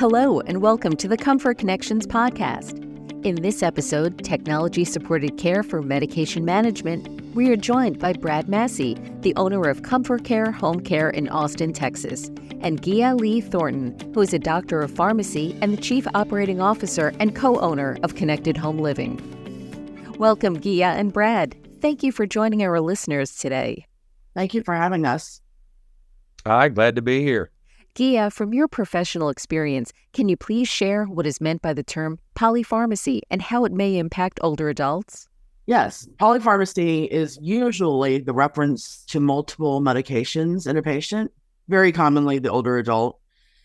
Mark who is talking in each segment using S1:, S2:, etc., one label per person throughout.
S1: Hello, and welcome to the Comfort Connections podcast. In this episode, Technology-Supported Care for Medication Management, we are joined by Brad Massey, the owner of ComForCare Home Care in Austin, Texas, and Gia Lee Thornton, who is a doctor of pharmacy and the chief operating officer and co-owner of Connected Home Living. Welcome, Gia and Brad. Thank you for joining our listeners today.
S2: Thank you for having us.
S3: Hi, glad to be here.
S1: Gia, from your professional experience, can you please share what is meant by the term polypharmacy and how it may impact older adults?
S2: Yes, polypharmacy is usually the reference to multiple medications in a patient, very commonly the older adult.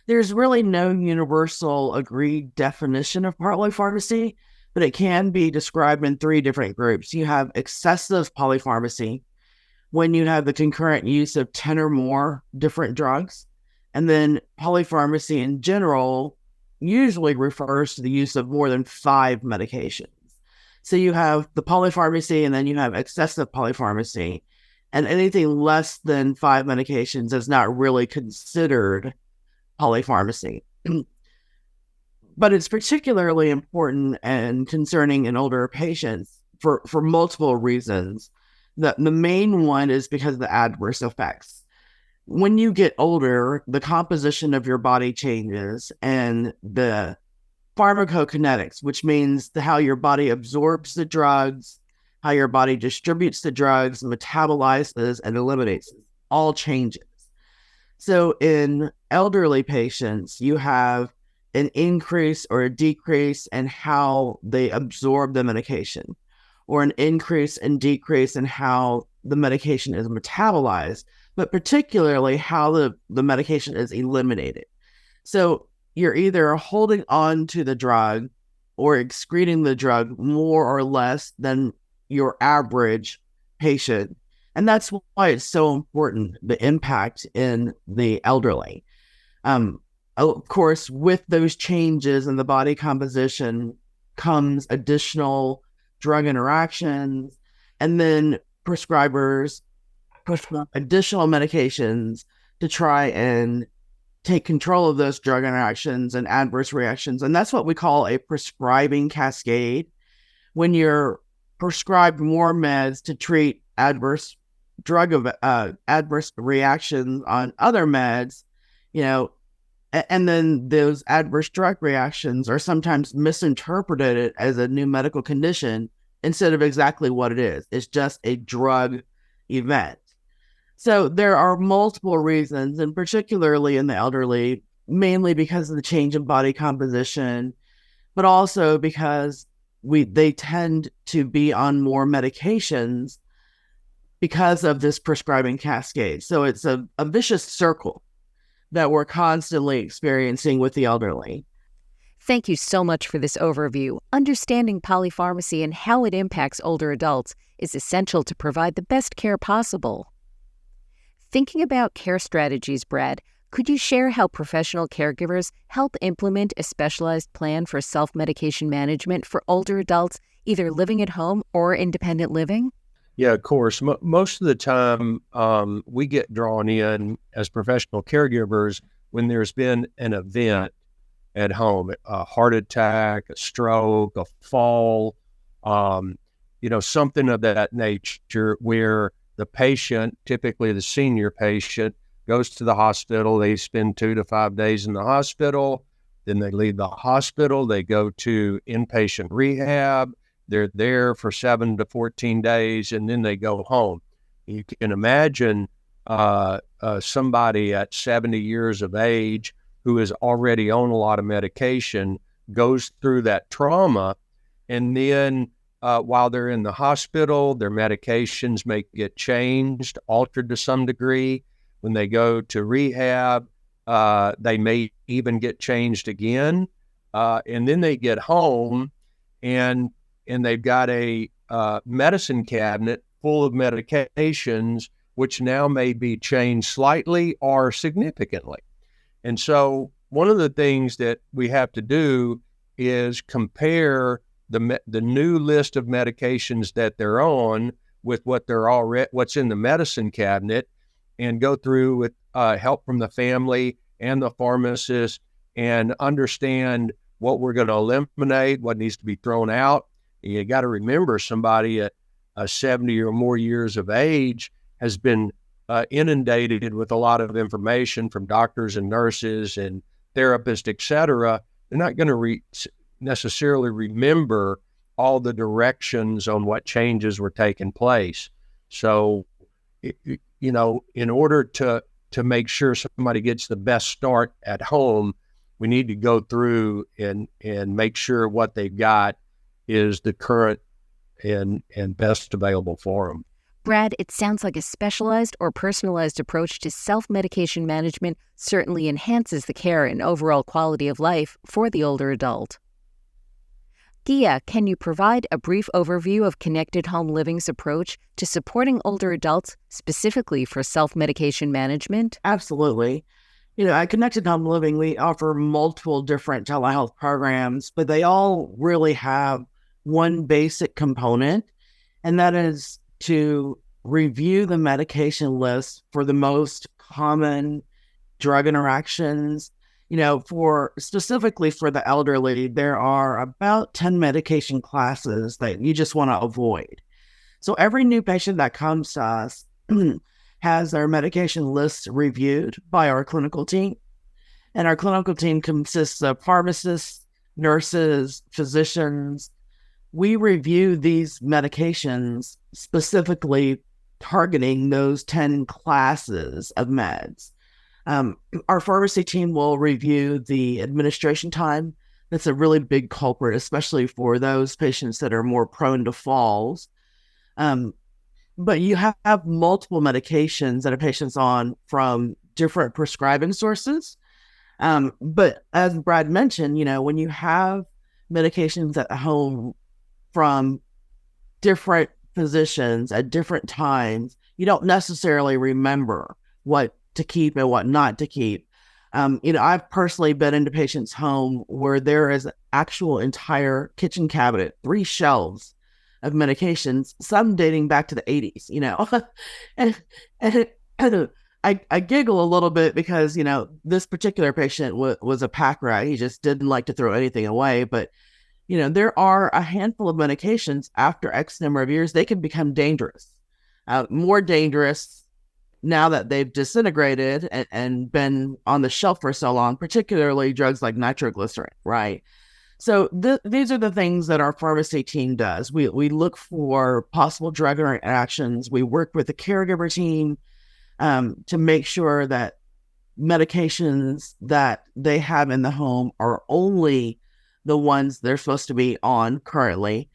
S2: There's really no universal agreed definition of polypharmacy, but it can be described in three different groups. You have excessive polypharmacy, when you have the concurrent use of 10 or more different drugs. And then polypharmacy in general usually refers to the use of more than 5 medications. So you have the polypharmacy and then you have excessive polypharmacy. And anything less than 5 medications is not really considered polypharmacy. But it's particularly important and concerning in older patients for multiple reasons. The main one is because of the adverse effects. When you get older, the composition of your body changes and the pharmacokinetics, which means how your body absorbs the drugs, how your body distributes the drugs, metabolizes, and eliminates, all changes. So in elderly patients, you have an increase or a decrease in how they absorb the medication, or an increase and decrease in how the medication is metabolized, but particularly how the medication is eliminated. So you're either holding on to the drug or excreting the drug more or less than your average patient. And that's why it's so important, the impact in the elderly. Of course, with those changes in the body composition comes additional drug interactions, and then prescribers prescribe additional medications to try and take control of those drug interactions and adverse reactions. And that's what we call a prescribing cascade. When you're prescribed more meds to treat adverse reactions on other meds, and then those adverse drug reactions are sometimes misinterpreted as a new medical condition instead of exactly what it is. It's just a drug event. So there are multiple reasons, and particularly in the elderly, mainly because of the change in body composition, but also because they tend to be on more medications because of this prescribing cascade. So it's a vicious circle that we're constantly experiencing with the elderly.
S1: Thank you so much for this overview. Understanding polypharmacy and how it impacts older adults is essential to provide the best care possible. Thinking about care strategies, Brad, could you share how professional caregivers help implement a specialized plan for self-medication management for older adults, either living at home or independent living?
S3: Yeah, of course. Most of the time, we get drawn in as professional caregivers when there's been an event at home, a heart attack, a stroke, a fall, something of that nature, where the patient, typically the senior patient, goes to the hospital. They spend 2 to 5 days in the hospital. Then they leave the hospital. They go to inpatient rehab. They're there for 7 to 14 days, and then they go home. You can imagine somebody at 70 years of age who is already on a lot of medication goes through that trauma, and then while they're in the hospital, their medications may get changed, altered to some degree. When they go to rehab, they may even get changed again. And then they get home and they've got a medicine cabinet full of medications, which now may be changed slightly or significantly. And so one of the things that we have to do is compare the new list of medications that they're on with what's in the medicine cabinet, and go through with help from the family and the pharmacist and understand what we're going to eliminate, what needs to be thrown out. You got to remember, somebody at 70 or more years of age has been inundated with a lot of information from doctors and nurses and therapists, et cetera. They're not going to necessarily remember all the directions on what changes were taking place. So, in order to make sure somebody gets the best start at home, we need to go through and make sure what they've got is the current and best available for them.
S1: Brad, it sounds like a specialized or personalized approach to self-medication management certainly enhances the care and overall quality of life for the older adult. Gia, can you provide a brief overview of Connected Home Living's approach to supporting older adults, specifically for self-medication management?
S2: Absolutely. At Connected Home Living, we offer multiple different telehealth programs, but they all really have one basic component, and that is to review the medication list for the most common drug interactions. Specifically for the elderly, there are about 10 medication classes that you just want to avoid. So every new patient that comes to us has their medication list reviewed by our clinical team. And our clinical team consists of pharmacists, nurses, physicians. We review these medications specifically targeting those 10 classes of meds. Our pharmacy team will review the administration time. That's a really big culprit, especially for those patients that are more prone to falls. But you have multiple medications that a patient's on from different prescribing sources. But as Brad mentioned, when you have medications at home from different physicians at different times, you don't necessarily remember what to keep and what not to keep. I've personally been into patients' home where there is an actual entire kitchen cabinet, 3 shelves of medications, some dating back to the 80s, and I giggle a little bit because, this particular patient was a pack rat. He just didn't like to throw anything away. But, there are a handful of medications after X number of years, they can become dangerous, more dangerous now that they've disintegrated and been on the shelf for so long, particularly drugs like nitroglycerin, right? So these are the things that our pharmacy team does. We look for possible drug interactions. We work with the caregiver team to make sure that medications that they have in the home are only the ones they're supposed to be on currently.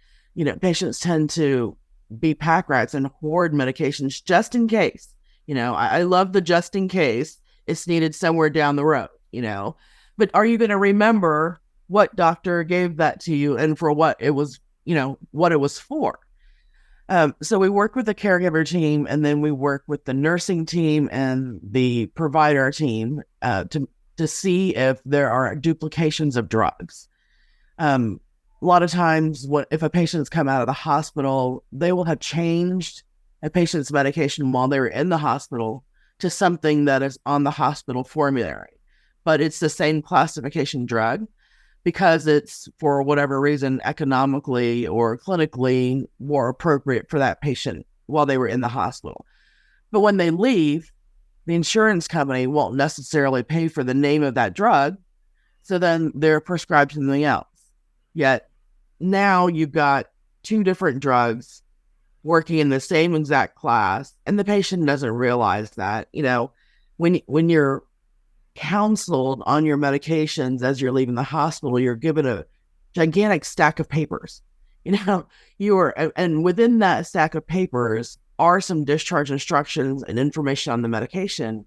S2: Patients tend to be pack rats and hoard medications just in case. I love the just in case it's needed somewhere down the road, but are you going to remember what doctor gave that to you and for what it was, what it was for? So we work with the caregiver team, and then we work with the nursing team and the provider team to see if there are duplications of drugs. A lot of times, if a patient's come out of the hospital, they will have changed a patient's medication while they were in the hospital to something that is on the hospital formulary, but it's the same classification drug because it's, for whatever reason, economically or clinically more appropriate for that patient while they were in the hospital. But when they leave, the insurance company won't necessarily pay for the name of that drug, so then they're prescribed something else. Yet now you've got 2 different drugs working in the same exact class, and the patient doesn't realize that. When you're counseled on your medications as you're leaving the hospital, you're given a gigantic stack of papers. And within that stack of papers are some discharge instructions and information on the medication.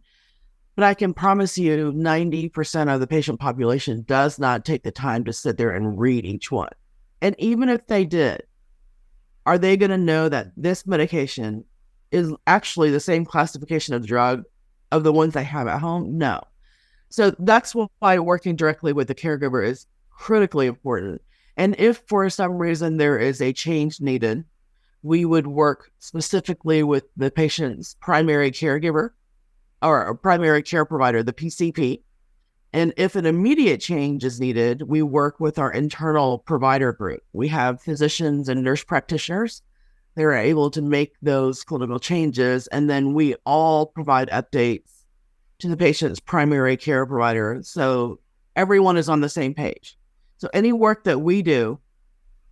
S2: But I can promise you 90% of the patient population does not take the time to sit there and read each one. And even if they did, are they going to know that this medication is actually the same classification of drug of the ones they have at home? No. So that's why working directly with the caregiver is critically important. And if for some reason there is a change needed, we would work specifically with the patient's primary caregiver or primary care provider, the PCP, And if an immediate change is needed, we work with our internal provider group. We have physicians and nurse practitioners. They're able to make those clinical changes, and then we all provide updates to the patient's primary care provider, so everyone is on the same page. So any work that we do,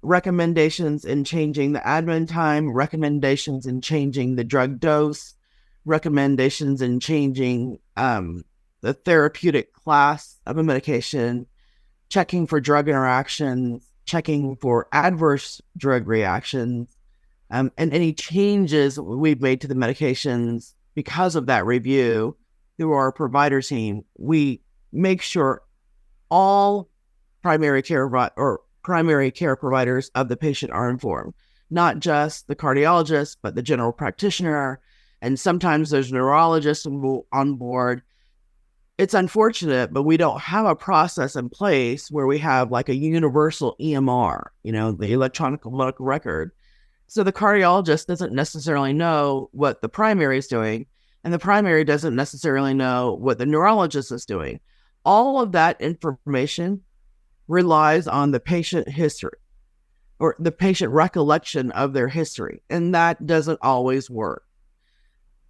S2: recommendations in changing the admin time, recommendations in changing the drug dose, recommendations in changing the therapeutic class of a medication, checking for drug interactions, checking for adverse drug reactions, and any changes we've made to the medications because of that review through our provider team. We make sure all primary care providers of the patient are informed, not just the cardiologist, but the general practitioner, and sometimes there's neurologists on board. It's unfortunate, but we don't have a process in place where we have like a universal EMR, the electronic medical record. So the cardiologist doesn't necessarily know what the primary is doing, and the primary doesn't necessarily know what the neurologist is doing. All of that information relies on the patient history or the patient recollection of their history, and that doesn't always work.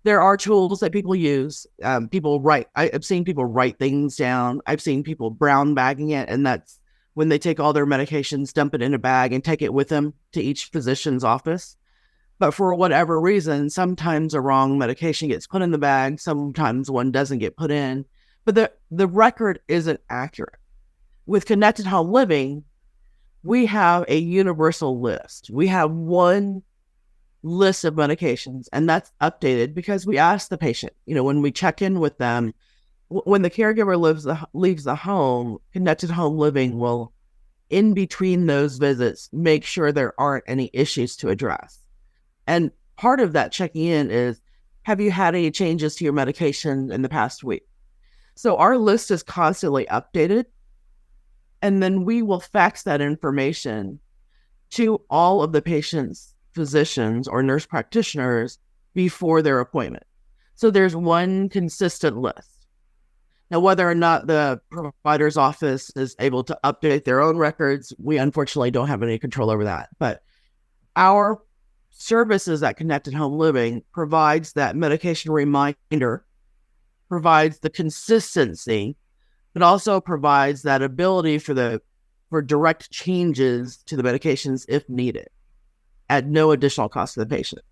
S2: There are tools that people use. People write. I've seen people write things down. I've seen people brown bagging it, and that's when they take all their medications, dump it in a bag, and take it with them to each physician's office. But for whatever reason, sometimes a wrong medication gets put in the bag. Sometimes one doesn't get put in. But the record isn't accurate. With Connected Home Living, we have a universal list. We have one list of medications, and that's updated because we ask the patient, when we check in with them, when the caregiver leaves the home, Connected Home Living will, in between those visits, make sure there aren't any issues to address. And part of that checking in is, have you had any changes to your medication in the past week? So our list is constantly updated, and then we will fax that information to all of the patient's physicians or nurse practitioners before their appointment. So there's one consistent list. Now, whether or not the provider's office is able to update their own records, we unfortunately don't have any control over that. But our services at Connected Home Living provides that medication reminder, provides the consistency, but also provides that ability for direct changes to the medications if needed, at no additional cost to the patient.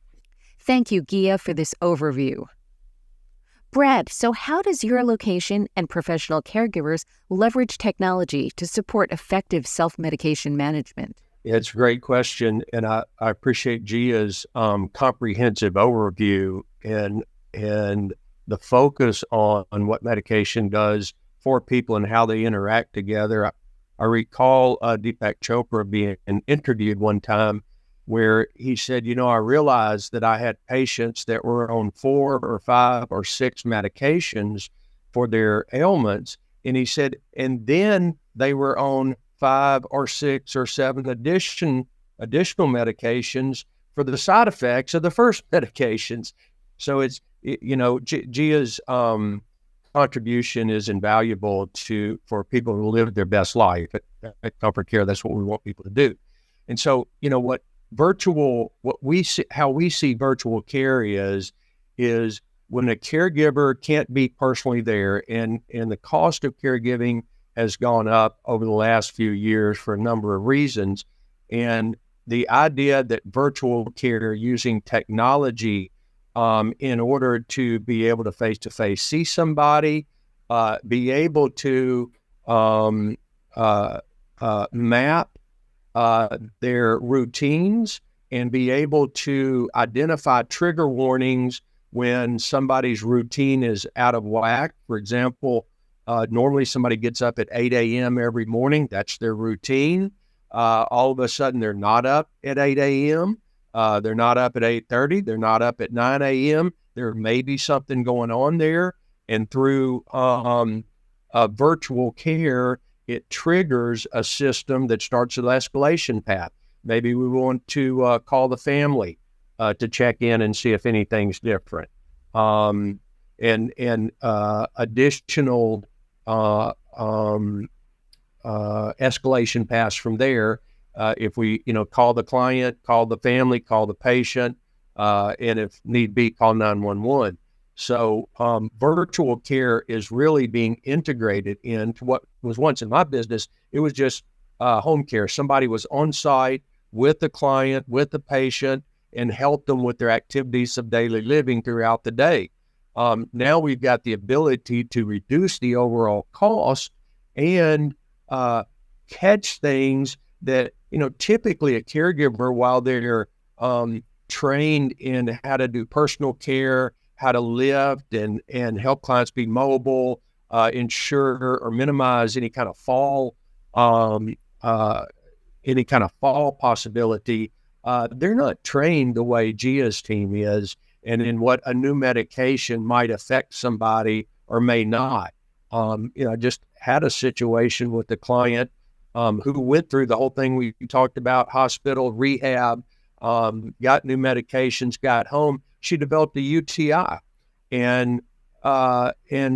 S1: Thank you, Gia, for this overview. Brad, so how does your location and professional caregivers leverage technology to support effective self-medication management?
S3: It's a great question, and I appreciate Gia's comprehensive overview and the focus on what medication does for people and how they interact together. I recall Deepak Chopra being interviewed one time where he said, I realized that I had patients that were on 4 or 5 or 6 medications for their ailments. And he said, and then they were on 5 or 6 or 7 additional medications for the side effects of the first medications. So it's, Gia's contribution is invaluable for people to live their best life. At ComForCare, that's what we want people to do. And so, how we see virtual care is when a caregiver can't be personally there, and the cost of caregiving has gone up over the last few years for a number of reasons. And the idea that virtual care using technology in order to be able to face-to-face see somebody, be able to map their routines and be able to identify trigger warnings when somebody's routine is out of whack. For example, normally somebody gets up at 8 a.m. every morning. That's their routine. All of a sudden, they're not up at 8 a.m. They're not up at 8:30. They're not up at 9 a.m. There may be something going on there. And through virtual care, it triggers a system that starts an escalation path. Maybe we want to call the family to check in and see if anything's different. And additional escalation paths from there. If we, call the client, call the family, call the patient, and if need be, call 911. So virtual care is really being integrated into what was once in my business. It was just home care. Somebody was on site with the client, with the patient, and helped them with their activities of daily living throughout the day. Now we've got the ability to reduce the overall cost and catch things that, typically a caregiver, while they're trained in how to do personal care, how to lift and help clients be mobile, ensure or minimize any kind of fall possibility. They're not trained the way Gia's team is, and in what a new medication might affect somebody or may not. I just had a situation with a client who went through the whole thing we talked about: hospital, rehab, got new medications, got home. She developed a UTI, and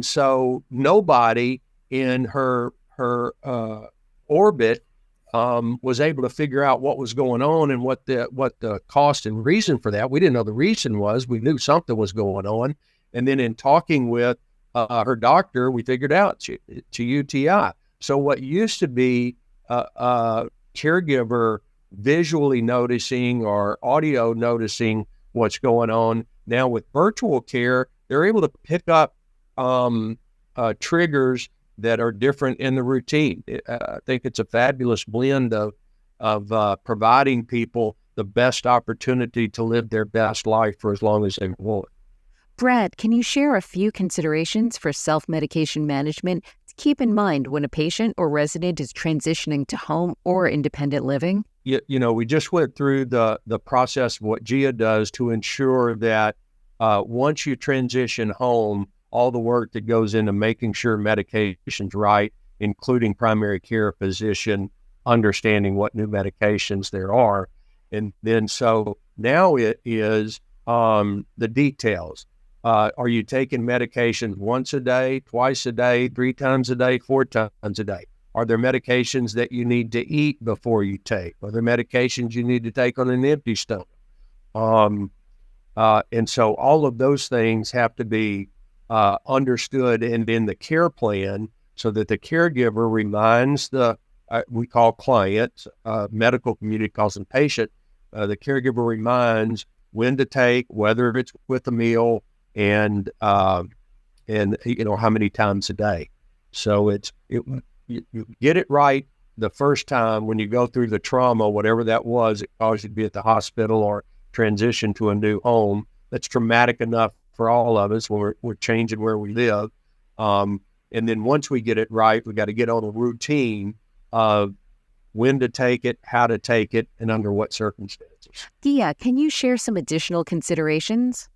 S3: so nobody in her orbit was able to figure out what was going on and what the cost and reason for that. We didn't know the reason was. We knew something was going on, and then in talking with her doctor, we figured out it's a UTI. So what used to be a caregiver visually noticing or audio noticing what's going on, now with virtual care, they're able to pick up triggers that are different in the routine. I think it's a fabulous blend of providing people the best opportunity to live their best life for as long as they want.
S1: Brad, can you share a few considerations for self-medication management to keep in mind when a patient or resident is transitioning to home or independent living?
S3: We just went through the process of what Gia does to ensure that once you transition home, all the work that goes into making sure medication's right, including primary care physician, understanding what new medications there are. And then so now it is the details. Are you taking medications once a day, twice a day, 3 times a day, 4 times a day? Are there medications that you need to eat before you take? Are there medications you need to take on an empty stomach? And so all of those things have to be understood and in the care plan, so that the caregiver reminds we call client, medical community calls them patient. The caregiver reminds when to take, whether it's with a meal, and how many times a day. So you get it right the first time when you go through the trauma, whatever that was, it caused you to be at the hospital or transition to a new home. That's traumatic enough for all of us when we're changing where we live. And then once we get it right, we got to get on a routine of when to take it, how to take it, and under what circumstances.
S1: Gia, can you share some additional considerations?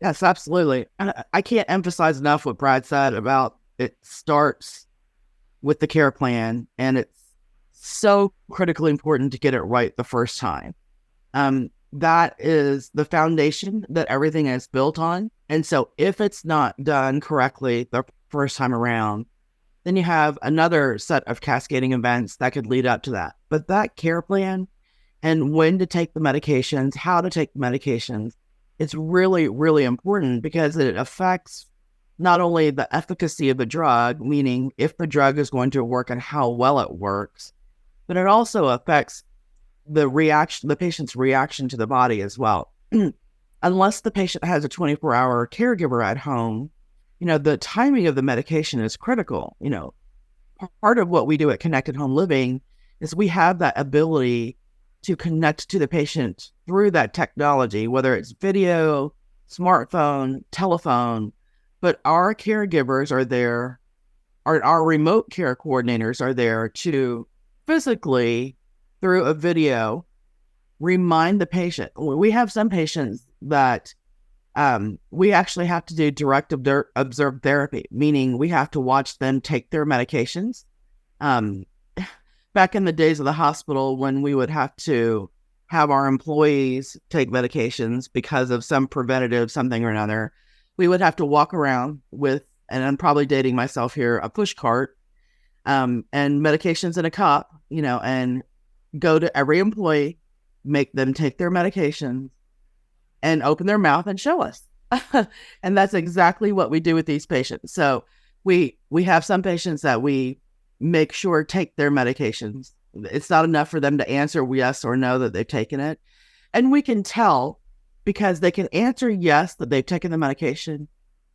S2: Yes, absolutely. I can't emphasize enough what Brad said about it starts with the care plan, and it's so critically important to get it right the first time. That is the foundation that everything is built on. And so if it's not done correctly the first time around, then you have another set of cascading events that could lead up to that. But that care plan and when to take the medications, how to take the medications, it's really, really important, because it affects not only the efficacy of the drug, meaning if the drug is going to work and how well it works, but it also affects the patient's reaction to the body as well. Unless the patient has a 24-hour caregiver at home, the timing of the medication is critical. Part of what we do at Connected Home Living is we have that ability to connect to the patient through that technology, whether it's video, smartphone, telephone, but our caregivers are there, our remote care coordinators are there to physically, through a video, remind the patient. We have some patients that we actually have to do direct observed therapy, meaning we have to watch them take their medications. Back in the days of the hospital, when we would have to have our employees take medications because of some preventative something or another, we would have to walk around with and I'm probably dating myself here, a push cart, and medications in a cup, and go to every employee, make them take their medications and open their mouth and show us. And that's exactly what we do with these patients. So we have some patients that we make sure take their medications. It's not enough for them to answer yes or no that they've taken it. And we can tell because they can answer yes that they've taken the medication,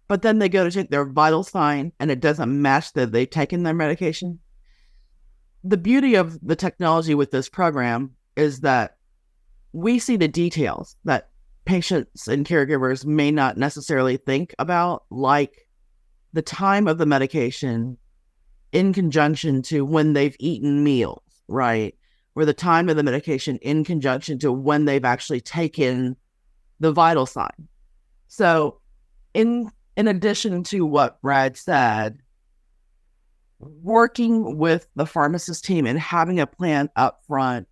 S2: but then they go to take their vital sign and it doesn't match that they've taken their medication. The beauty of the technology with this program is that we see the details that patients and caregivers may not necessarily think about, like the time of the medication in conjunction to when they've eaten meals, right? Or the time of the medication in conjunction to when they've actually taken the vital sign. So in addition to what Brad said, working with the pharmacist team and having a plan up front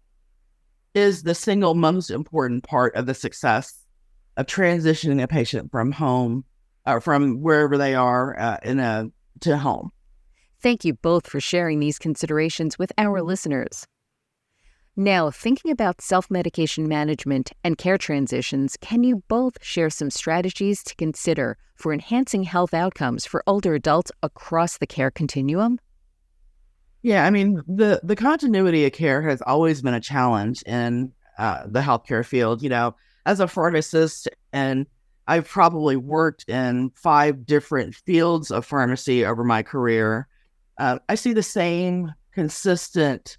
S2: is the single most important part of the success of transitioning a patient from home or from wherever they are to home.
S1: Thank you both for sharing these considerations with our listeners. Now, thinking about self-medication management and care transitions, can you both share some strategies to consider for enhancing health outcomes for older adults across the care continuum?
S2: Yeah, I mean, the continuity of care has always been a challenge in the healthcare field. As a pharmacist, and I've probably worked in 5 different fields of pharmacy over my career, I see the same consistent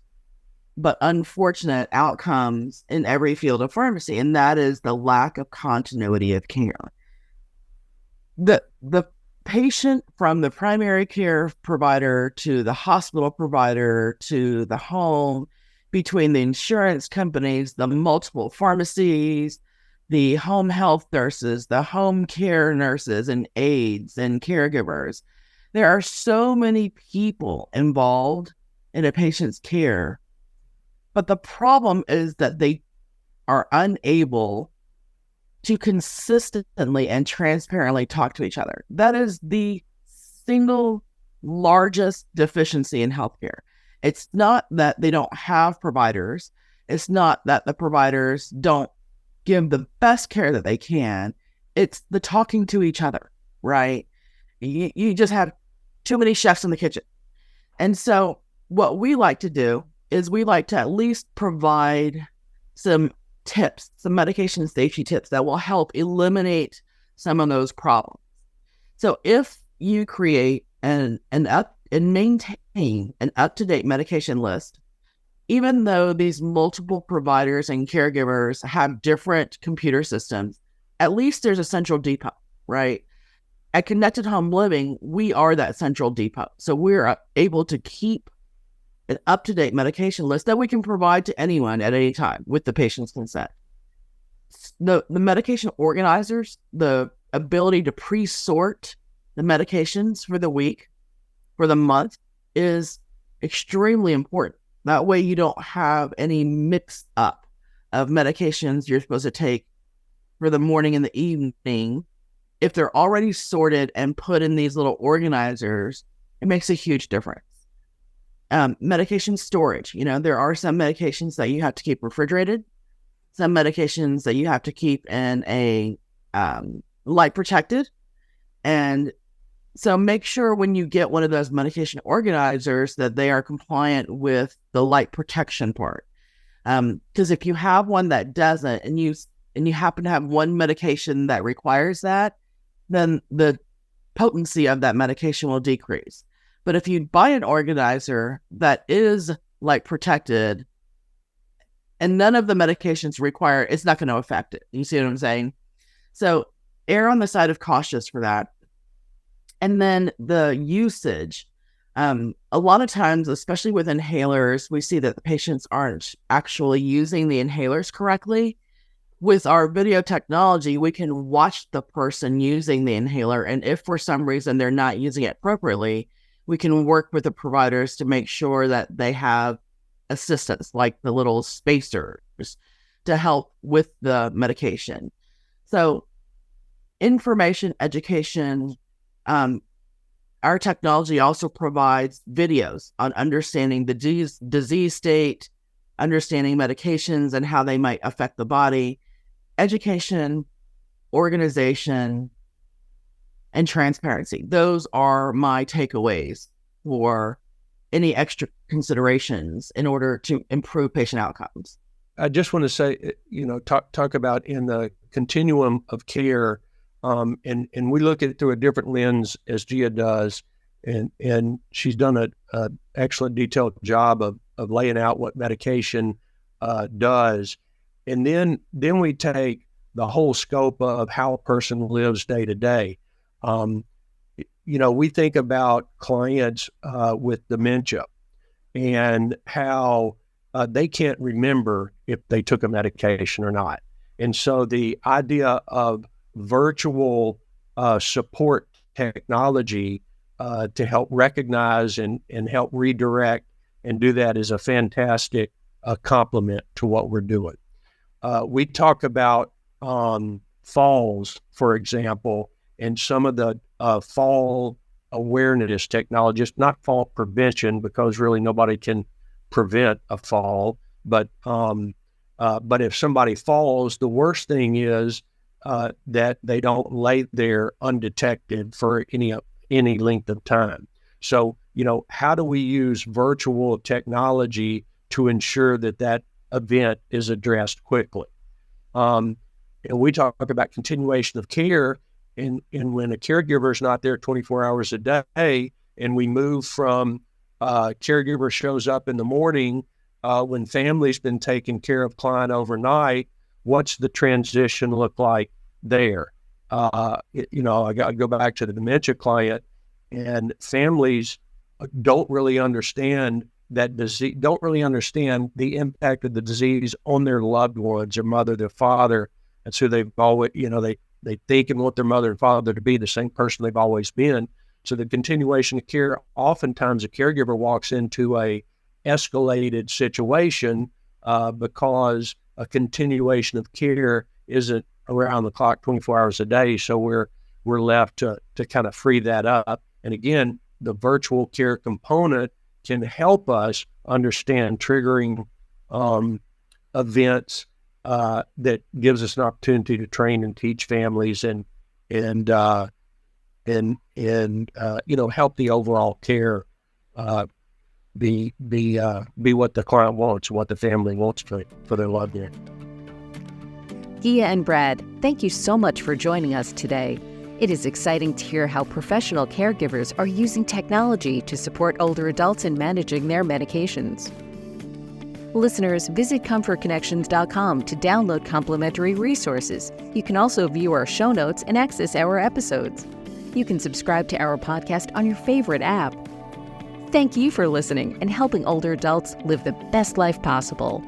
S2: but unfortunate outcomes in every field of pharmacy, and that is the lack of continuity of care. The patient from the primary care provider to the hospital provider to the home, between the insurance companies, the multiple pharmacies, the home health nurses, the home care nurses and aides and caregivers. There are so many people involved in a patient's care, but the problem is that they are unable to consistently and transparently talk to each other. That is the single largest deficiency in healthcare. It's not that they don't have providers. It's not that the providers don't give the best care that they can. It's the talking to each other, right? You just have too many chefs in the kitchen. And so what we like to do is we like to at least provide some tips, some medication safety tips that will help eliminate some of those problems. So if you create and maintain an up-to-date medication list, even though these multiple providers and caregivers have different computer systems, at least there's a central depot, right? At Connected Home Living, we are that central depot. So we're able to keep an up-to-date medication list that we can provide to anyone at any time with the patient's consent. The medication organizers, the ability to pre-sort the medications for the week, for the month, is extremely important. That way you don't have any mix up of medications you're supposed to take for the morning and the evening. If they're already sorted and put in these little organizers, it makes a huge difference. Medication storage. There are some medications that you have to keep refrigerated, some medications that you have to keep in a light protected. And so make sure when you get one of those medication organizers that they are compliant with the light protection part. Because if you have one that doesn't, and you happen to have one medication that requires that, then the potency of that medication will decrease. But if you buy an organizer that is light protected and none of the medications require, it's not going to affect it. You see what I'm saying? So err on the side of cautious for that. And then the usage. A lot of times, especially with inhalers, we see that the patients aren't actually using the inhalers correctly. With our video technology, we can watch the person using the inhaler. And if for some reason they're not using it appropriately, we can work with the providers to make sure that they have assistance, like the little spacers, to help with the medication. So information, education, Our technology also provides videos on understanding the disease state, understanding medications and how they might affect the body, education, organization, and transparency. Those are my takeaways for any extra considerations in order to improve patient outcomes.
S3: I just want to say, talk about in the continuum of care, and we look at it through a different lens as Gia does, and she's done an excellent detailed job of laying out what medication does, and then we take the whole scope of how a person lives day to day. We think about clients with dementia and how they can't remember if they took a medication or not. And so the idea of virtual support technology to help recognize and help redirect and do that is a fantastic complement to what we're doing. We talk about falls, for example, and some of the fall awareness technologies, not fall prevention, because really nobody can prevent a fall. But if somebody falls, the worst thing is that they don't lay there undetected for any length of time. So, how do we use virtual technology to ensure that event is addressed quickly? And we talk about continuation of care, and when a caregiver is not there 24 hours a day, and we move from caregiver shows up in the morning when family's been taking care of client overnight, what's the transition look like there? I go back to the dementia client, and families don't really understand that disease, don't really understand the impact of the disease on their loved ones, their mother, their father. And so they've always, they think and want their mother and father to be the same person they've always been. So the continuation of care, oftentimes a caregiver walks into a escalated situation because a continuation of care isn't around the clock 24 hours a day. So we're left to kind of free that up. And again, the virtual care component can help us understand triggering events that gives us an opportunity to train and teach families and help the overall care be what the client wants, what the family wants for their loved one.
S1: Gia and Brad, thank you so much for joining us today. It is exciting to hear how professional caregivers are using technology to support older adults in managing their medications. Listeners, visit ComForConnections.com to download complimentary resources. You can also view our show notes and access our episodes. You can subscribe to our podcast on your favorite app. Thank you for listening and helping older adults live the best life possible.